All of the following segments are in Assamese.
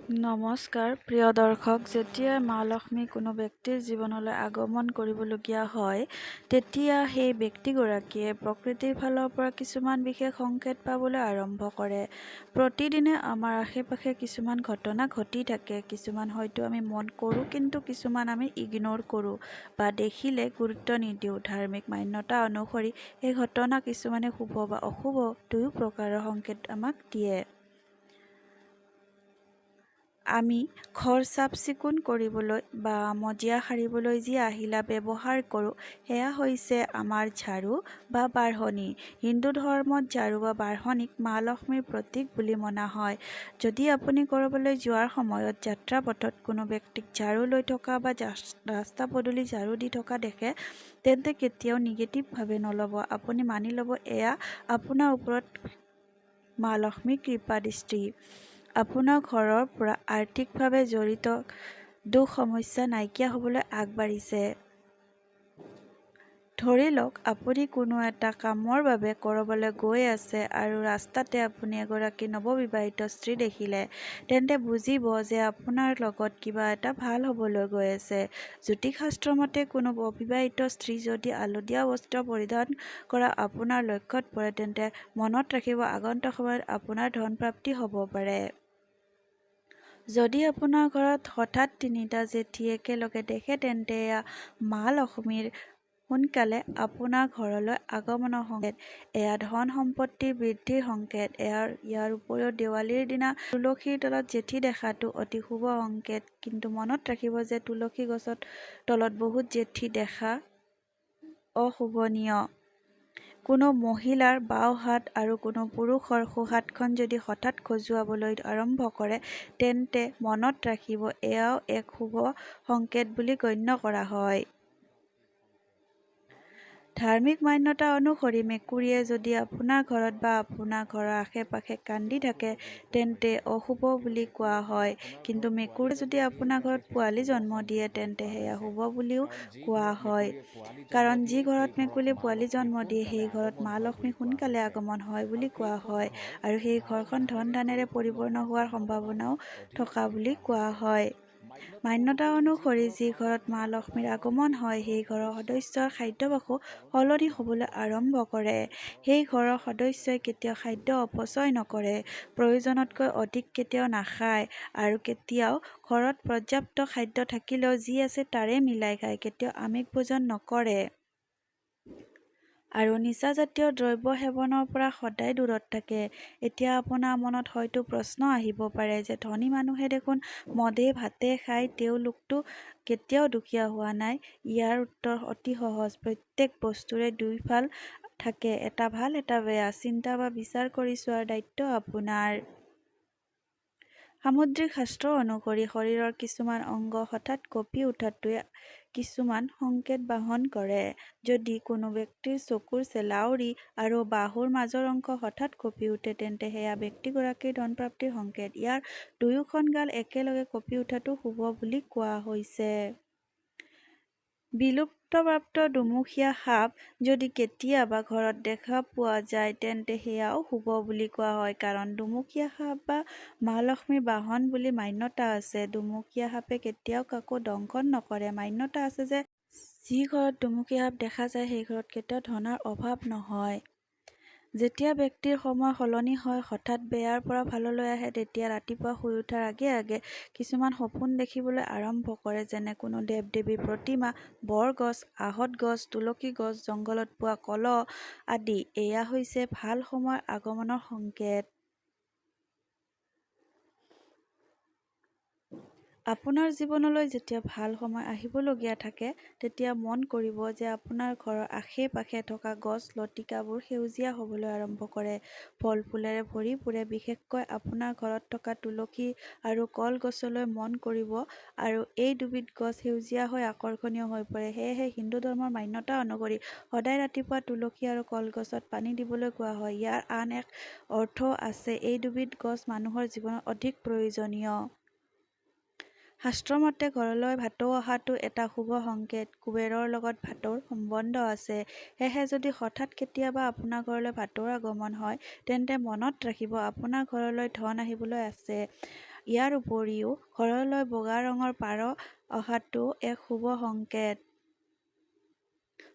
নমস্কাৰ প্ৰিয় দৰ্শক, যেতিয়া মা লক্ষ্মী কোনো ব্যক্তিৰ জীৱনলৈ আগমন কৰিবলগীয়া হয়, তেতিয়া সেই ব্যক্তিগৰাকীয়ে প্ৰকৃতিৰ ফালৰ পৰা কিছুমান বিশেষ সংকেত পাবলৈ আৰম্ভ কৰে। প্ৰতিদিনে আমাৰ আশে-পাশে কিছুমান ঘটনা ঘটি থাকে। কিছুমান হয়তো আমি মন কৰোঁ, কিন্তু কিছুমান আমি ইগনোৰ কৰোঁ বা দেখিলে গুৰুত্ব নিদিওঁ। ধাৰ্মিক মান্যতা অনুসৰি এই ঘটনা কিছুমানে শুভ বা অশুভ দুয়ো প্ৰকাৰৰ সংকেত আমাক দিয়ে। আমি ঘৰ চাফ-চিকুণ কৰিবলৈ বা মজিয়া সাৰিবলৈ যি আহিলা ব্যৱহাৰ কৰোঁ, সেয়া হৈছে আমাৰ ঝাৰু বা বাঢ়নী। হিন্দু ধৰ্মত ঝাৰু বা বাঢ়নীক মা লক্ষ্মীৰ প্ৰতীক বুলি মনা হয়। যদি আপুনি ক'ৰবালৈ যোৱাৰ সময়ত যাত্ৰা পথত কোনো ব্যক্তিক ঝাৰু লৈ থকা বা ৰাস্তা পদূলি ঝাৰু দি থকা দেখে, তেন্তে কেতিয়াও নিগেটিভভাৱে নল'ব। আপুনি মানি ল'ব, এয়া আপোনাৰ ওপৰত মা লক্ষ্মীৰ কৃপা দৃষ্টি। আপোনাৰ ঘৰৰ পৰা আৰ্থিকভাৱে জড়িত দুখ সমস্যা নাইকিয়া হ'বলৈ আগবাঢ়িছে। ধৰি লওক, আপুনি কোনো এটা কামৰ বাবে ক'ৰবালৈ গৈ আছে আৰু ৰাস্তাতে আপুনি এগৰাকী নৱবিবাহিত স্ত্ৰী দেখিলে, তেন্তে বুজিব যে আপোনাৰ লগত কিবা এটা ভাল হ'বলৈ গৈ আছে। জ্যোতিষশাস্ত্ৰ মতে, কোনো অবিবাহিত স্ত্ৰী যদি হালধীয়া বস্ত্ৰ পৰিধান কৰা আপোনাৰ লক্ষ্যত পৰে, তেন্তে মনত ৰাখিব, আগন্তুক সময়ত আপোনাৰ ধন প্ৰাপ্তি হ'ব পাৰে। যদি আপোনাৰ ঘৰত হঠাৎ তিনিটা জেঠী একেলগে দেখে, তেন্তে এয়া মা লক্ষ্মীৰ সোনকালে আপোনাৰ ঘৰলৈ আগমনৰ সংকেত। এয়া ধন সম্পত্তিৰ বৃদ্ধিৰ সংকেত। ইয়াৰ উপৰিও দেৱালীৰ দিনা তুলসীৰ তলত জেঠী দেখাটো অতি শুভ সংকেত। কিন্তু মনত ৰাখিব যে তুলসী গছৰ তলত বহুত জেঠী দেখা অশুভনীয়। কোনো মহিলাৰ বাওঁ হাত আৰু কোনো পুৰুষৰ সোঁ হাতখন যদি হঠাৎ খজুৱাবলৈ আৰম্ভ কৰে, তেন্তে মনত ৰাখিব, এয়াও এক শুভ সংকেত বুলি গণ্য কৰা হয়। ধাৰ্মিক মান্যতা অনুসৰি মেকুৰীয়ে যদি আপোনাৰ ঘৰত বা আপোনাৰ ঘৰৰ আশে-পাশে কান্দি থাকে, তেন্তে অশুভ বুলি কোৱা হয়। কিন্তু মেকুৰীয়ে যদি আপোনাৰ ঘৰত পোৱালি জন্ম দিয়ে, তেন্তে সেয়া শুভ বুলিও কোৱা হয়। কাৰণ যি ঘৰত মেকুৰীয়ে পোৱালি জন্ম দিয়ে, সেই ঘৰত মা লক্ষ্মী সোনকালে আগমন হয় বুলি কোৱা হয় আৰু সেই ঘৰখন ধন-ধানেৰে পৰিপূৰ্ণ হোৱাৰ সম্ভাৱনাও থকা বুলি কোৱা হয়। মান্যতা অনুসৰি যি ঘৰত মা লক্ষ্মীৰ আগমন হয়, সেই ঘৰৰ সদস্যৰ খাদ্যাভ্যাসো সলনি হ'বলৈ আৰম্ভ কৰে। সেই ঘৰৰ সদস্যই কেতিয়াও খাদ্য অপচয় নকৰে, প্ৰয়োজনতকৈ অধিক কেতিয়াও নাখায় আৰু কেতিয়াও ঘৰত পৰ্যাপ্ত খাদ্য থাকিলেও যি আছে তাৰে মিলাই খায়। কেতিয়াও আমিষ ভোজন নকৰে। আৰু নিচাজাতীয় দ্ৰব্য সেৱনৰ পৰা সদায় দূৰত থাকে। এতিয়া আপোনাৰ মনত হয়তো প্ৰশ্ন আহিব পাৰে যে ধনী মানুহে দেখোন মদে-ভাতে খায়, তেওঁলোকতো কেতিয়াও দুখীয়া হোৱা নাই। ইয়াৰ উত্তৰ অতি সহজ। প্ৰত্যেক বস্তুৰে দুই ফাল থাকে, এটা ভাল এটা বেয়া। চিন্তা বা বিচাৰ কৰি চোৱাৰ দায়িত্ব আপোনাৰ। সামুদ্ৰিক শাস্ত্ৰ অনুসৰি শৰীৰৰ কিছুমান অংগ হঠাৎ কঁপি উঠাটোৱে কিছুমান সংকেত বহন কৰে। যদি কোনো ব্যক্তিৰ চকুৰ চেলাউৰি আৰু বাহুৰ মাজৰ অংশ হঠাৎ কঁপি উঠে, তেন্তে সেয়া ব্যক্তিগৰাকীৰ ধনপ্ৰাপ্তিৰ সংকেত। ইয়াৰ দুয়োখন গাল একেলগে কঁপি উঠাটো শুভ বুলি কোৱা হৈছে। বিলুপ্তপ্ৰাপ্ত দুমুখীয়া সাপ যদি কেতিয়াবা ঘৰত দেখা পোৱা যায়, তেন্তে সেয়াও শুভ বুলি কোৱা হয়। কাৰণ দুমুখীয়া সাপ বা মা লক্ষ্মীৰ বাহন বুলি মান্যতা আছে। দুমুখীয়া সাপে কেতিয়াও কাকো দংশন নকৰে। মান্যতা আছে যে যি ঘৰত দুমুখী সাপ দেখা যায়, সেই ঘৰত কেতিয়াও ধনৰ অভাৱ নহয়। যেতিয়া ব্যক্তিৰ সময় সলনি হয়, হঠাৎ বেয়াৰ পৰা ভাললৈ আহে, তেতিয়া ৰাতিপুৱা শুই উঠাৰ আগে আগে কিছুমান সপোন দেখিবলৈ আৰম্ভ কৰে, যেনে কোনো দেৱ-দেৱীৰ প্ৰতিমা, বৰগছ, আহঁত গছ, তুলসী গছ, জংঘলত পোৱা কলহ আদি। এয়া হৈছে ভাল সময়ৰ আগমনৰ সংকেত। আপোনাৰ জীৱনলৈ যেতিয়া ভাল সময় আহিবলগীয়া থাকে, তেতিয়া মন কৰিব যে আপোনাৰ ঘৰৰ আশে-পাশে থকা গছ-লতিকাবোৰ সেউজীয়া হ'বলৈ আৰম্ভ কৰে, ফল-ফুলেৰে ভৰি পৰে। বিশেষকৈ আপোনাৰ ঘৰত থকা তুলসী আৰু কলগছলৈ মন কৰিব আৰু এই দুবিধ গছ সেউজীয়া হৈ আকৰ্ষণীয় হৈ পৰে। সেয়েহে হিন্দু ধৰ্মৰ মান্যতা অনুসৰি সদায় ৰাতিপুৱা তুলসী আৰু কলগছত পানী দিবলৈ কোৱা হয়। ইয়াৰ আন এক অৰ্থও আছে, এই দুবিধ গছ মানুহৰ জীৱনত অধিক প্ৰয়োজনীয়। শাস্ত্ৰমতে ঘৰলৈ ভাটৌ অহাটো এটা শুভ সংকেত। কুবেৰৰ লগত ভাটৌৰ সম্বন্ধ আছে। সেয়েহে যদি হঠাৎ কেতিয়াবা আপোনাৰ ঘৰলৈ ভাটৌৰ আগমন হয়, তেন্তে মনত ৰাখিব, আপোনাৰ ঘৰলৈ ধন আহিবলৈ আছে। ইয়াৰ উপৰিও ঘৰলৈ বগা ৰঙৰ পাৰ অহাটো এক শুভ সংকেত।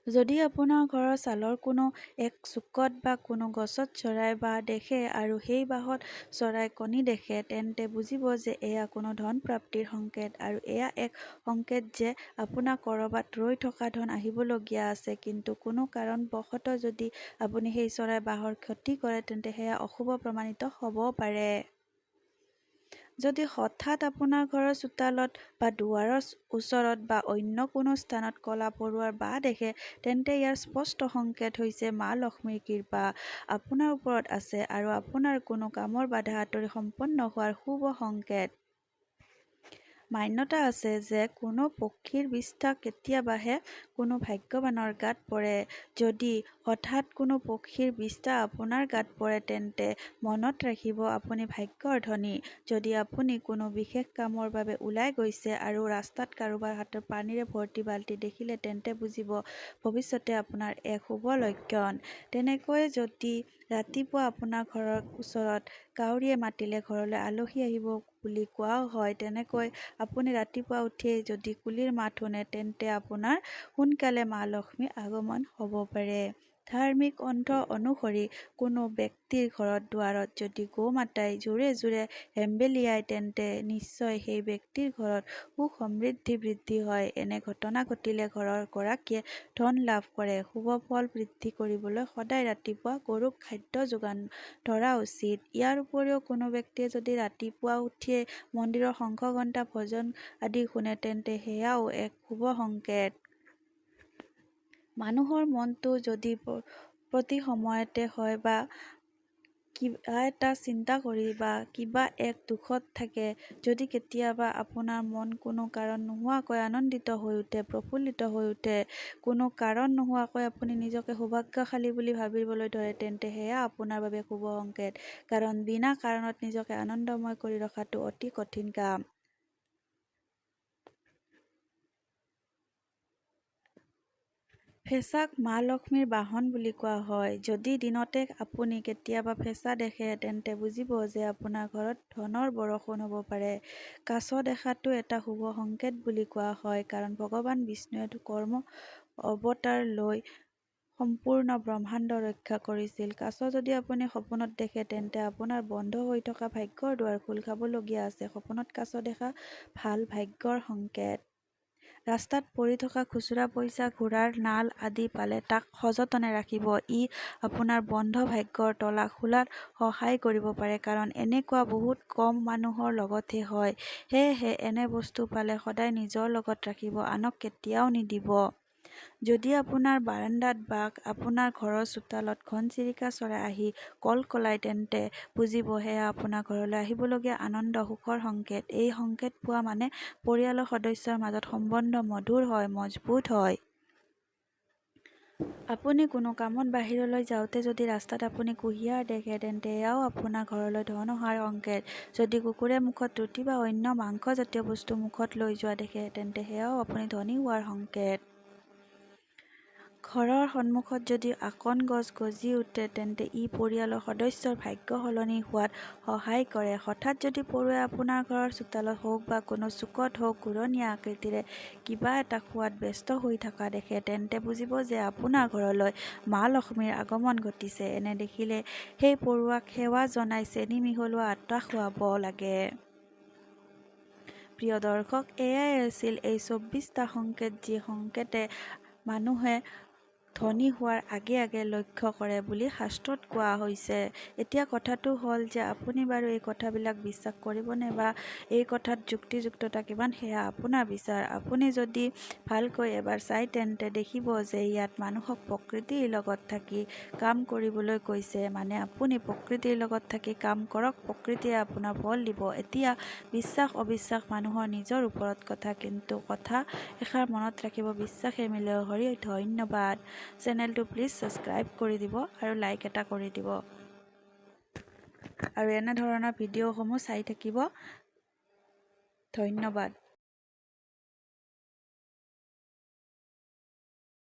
যদি আপোনাৰ ঘৰৰ ছালৰ কোনো এক চুকত বা কোনো গছত চৰাই বাহ দেখে আৰু সেই বাহত চৰাই কণী দেখে, তেন্তে বুজিব যে এয়া কোনো ধন প্ৰাপ্তিৰ সংকেত আৰু এয়া এক সংকেত যে আপোনাৰ ক'ৰবাত ৰৈ থকা ধন আহিবলগীয়া আছে। কিন্তু কোনো কাৰণবশতঃ যদি আপুনি সেই চৰাই বাহৰ ক্ষতি কৰে, তেন্তে সেয়া অশুভ প্ৰমাণিত হ'ব পাৰে। যদি হঠাৎ আপোনাৰ ঘৰৰ চোতালত বা দুৱাৰৰ ওচৰত বা অন্য কোনো স্থানত ক'লা পৰুৱাৰ বাহ দেখে, তেন্তে ইয়াৰ স্পষ্ট সংকেত হৈছে মা লক্ষ্মীৰ কৃপা আপোনাৰ ওপৰত আছে আৰু আপোনাৰ কোনো কামৰ বাধা আঁতৰি সম্পন্ন হোৱাৰ শুভ সংকেত। মান্যতা আছে যে কোনো পক্ষীৰ বিষ্ঠা কেতিয়াবাহে কোনো ভাগ্যৱানৰ গাত পৰে। যদি হঠাৎ কোনো পক্ষীৰ বিষ্ঠা আপোনাৰ গাত পৰে, তেন্তে মনত ৰাখিব আপুনি ভাগ্যৰ ধনী। যদি আপুনি কোনো বিশেষ কামৰ বাবে ওলাই গৈছে আৰু ৰাস্তাত কাৰোবাৰ হাতত পানীৰে ভৰ্তি বাল্টি দেখিলে, তেন্তে বুজিব ভৱিষ্যতে আপোনাৰ এক শুভ লক্ষণ। তেনেকৈ যদি ৰাতিপুৱা আপোনাৰ ঘৰৰ ওচৰত কাউৰীয়ে মাতিলে ঘৰলৈ আলহী আহিব বুলি কোৱা হয়, তেনেকৈ আপুনি ৰাতিপুৱা উঠিয়েই যদি কুলিৰ মাত শুনে, তেন্তে আপোনাৰ সোনকালে মা লক্ষ্মীৰ আগমন হ'ব পাৰে। ধাৰ্মিক গ্ৰন্থ অনুসৰি কোনো ব্যক্তিৰ ঘৰত দুৱাৰত যদি গো মাতাই জোৰে জোৰে হেম্বেলিয়ায়, তেন্তে নিশ্চয় সেই ব্যক্তিৰ ঘৰত সুখ সমৃদ্ধি বৃদ্ধি হয়। এনে ঘটনা ঘটিলে ঘৰৰ গৰাকীয়ে ধন লাভ কৰে। শুভ ফল বৃদ্ধি কৰিবলৈ সদায় ৰাতিপুৱা গৰুক খাদ্য যোগান ধৰা উচিত। ইয়াৰ উপৰিও কোনো ব্যক্তিয়ে যদি ৰাতিপুৱা উঠিয়েই মন্দিৰৰ শংখ ঘণ্টা ভজন আদি শুনে, তেন্তে সেয়াও এক শুভ সংকেত। মানুহৰ মনটো যদি প্ৰতি সময়তে হয় বা কিবা এটা চিন্তা কৰি বা কিবা এক দুখত থাকে, যদি কেতিয়াবা আপোনাৰ মন কোনো কাৰণ নোহোৱাকৈ আনন্দিত হৈ উঠে, প্ৰফুল্লিত হৈ উঠে, কোনো কাৰণ নোহোৱাকৈ আপুনি নিজকে সৌভাগ্যশালী বুলি ভাবিবলৈ ধৰে, তেন্তে সেয়া আপোনাৰ বাবে শুভ সংকেত। কাৰণ বিনা কাৰণত নিজকে আনন্দময় কৰি ৰখাটো অতি কঠিন কাম। ফেঁচাক মা লক্ষ্মীৰ বাহন বুলি কোৱা হয়। যদি দিনতে আপুনি কেতিয়াবা ফেঁচা দেখে, তেন্তে বুজিব যে আপোনাৰ ঘৰত ধনৰ বৰষুণ হ'ব পাৰে। কাছ দেখাটো এটা শুভ সংকেত বুলি কোৱা হয়, কাৰণ ভগৱান বিষ্ণুৱে কৰ্ম অৱতাৰ লৈ সম্পূৰ্ণ ব্ৰহ্মাণ্ড ৰক্ষা কৰিছিল। কাছ যদি আপুনি সপোনত দেখে, তেন্তে আপোনাৰ বন্ধ হৈ থকা ভাগ্যৰ দুৱাৰ খোল খাবলগীয়া আছে। সপোনত কাছ দেখা ভাল ভাগ্যৰ সংকেত। ৰাস্তাত পৰি থকা খুচুৰা পইচা, ঘোঁৰাৰ নাল আদি পালে তাক সযতনে ৰাখিব। ই আপোনাৰ বন্ধ ভাগ্যৰ তলা খোলাত সহায় কৰিব পাৰে, কাৰণ এনেকুৱা বহুত কম মানুহৰ লগতহে হয়। সেয়েহে এনে বস্তু পালে সদায় নিজৰ লগত ৰাখিব, আনক কেতিয়াও নিদিব। যদি আপোনাৰ বাৰান্দাত বা আপোনাৰ ঘৰৰ চোতালত ঘনচিৰিকা চৰাই আহি কলকলায়, তেন্তে বুজিব সেয়া আপোনাৰ ঘৰলৈ আহিবলগীয়া আনন্দ সুখৰ সংকেত। এই সংকেত পোৱা মানে পৰিয়ালৰ সদস্যৰ মাজত সম্বন্ধ মধুৰ হয়, মজবুত হয়। আপুনি কোনো কামত বাহিৰলৈ যাওঁতে যদি ৰাস্তাত আপুনি কুঁহিয়াৰ দেখে, তেন্তে এয়াও আপোনাৰ ঘৰলৈ ধন অহাৰ সংকেত। যদি কুকুৰে মুখত ৰুটি বা অন্য মাংসজাতীয় বস্তু মুখত লৈ যোৱা দেখে, তেন্তে সেয়াও আপুনি ধনী হোৱাৰ সংকেত। ঘৰৰ সন্মুখত যদি আকন গছ গজি উঠে, তেন্তে ই পৰিয়ালৰ সদস্যৰ ভাগ্য সলনি হোৱাত সহায় কৰে। হঠাৎ যদি পৰুৱাই আপোনাৰ ঘৰৰ চোতালত হওক বা কোনো চুকত হওক ঘূৰণীয়া আকৃতিৰে কিবা এটা খোৱাত ব্যস্ত হৈ থকা দেখে, তেন্তে বুজিব যে আপোনাৰ ঘৰলৈ মা লক্ষ্মীৰ আগমন ঘটিছে। এনে দেখিলে সেই পৰুৱাক সেৱা জনাই চেনি মিহলোৱা আটা খুৱাব লাগে। প্ৰিয় দৰ্শক, এয়াই আছিল এই 24টা সংকেত, যি সংকেতে মানুহে ধনী হোৱাৰ আগে আগে লক্ষ্য কৰে বুলি শাস্ত্ৰত কোৱা হৈছে। এতিয়া কথাটো হ'ল যে আপুনি বাৰু এই কথাবিলাক বিশ্বাস কৰিবনে, বা এই কথাত যুক্তিযুক্ততা কিমান সেয়া আপোনাৰ বিচাৰ। আপুনি যদি ভালকৈ এবাৰ চায়, তেন্তে দেখিব যে ইয়াত মানুহক প্ৰকৃতিৰ লগত থাকি কাম কৰিবলৈ কৈছে। মানে আপুনি প্ৰকৃতিৰ লগত থাকি কাম কৰক, প্ৰকৃতিয়ে আপোনাৰ ফল দিব। এতিয়া বিশ্বাস অবিশ্বাস মানুহৰ নিজৰ ওপৰত কথা, কিন্তু কথা এষাৰ মনত ৰাখিব, বিশ্বাসে মিলয় হৰি। ধন্যবাদ। চেনেলটো প্লিজ ছাবস্ক্ৰাইব কৰি দিব আৰু লাইক এটা কৰি দিব আৰু এনেধৰণৰ ভিডিঅ'সমূহ চাই থাকিব। ধন্যবাদ।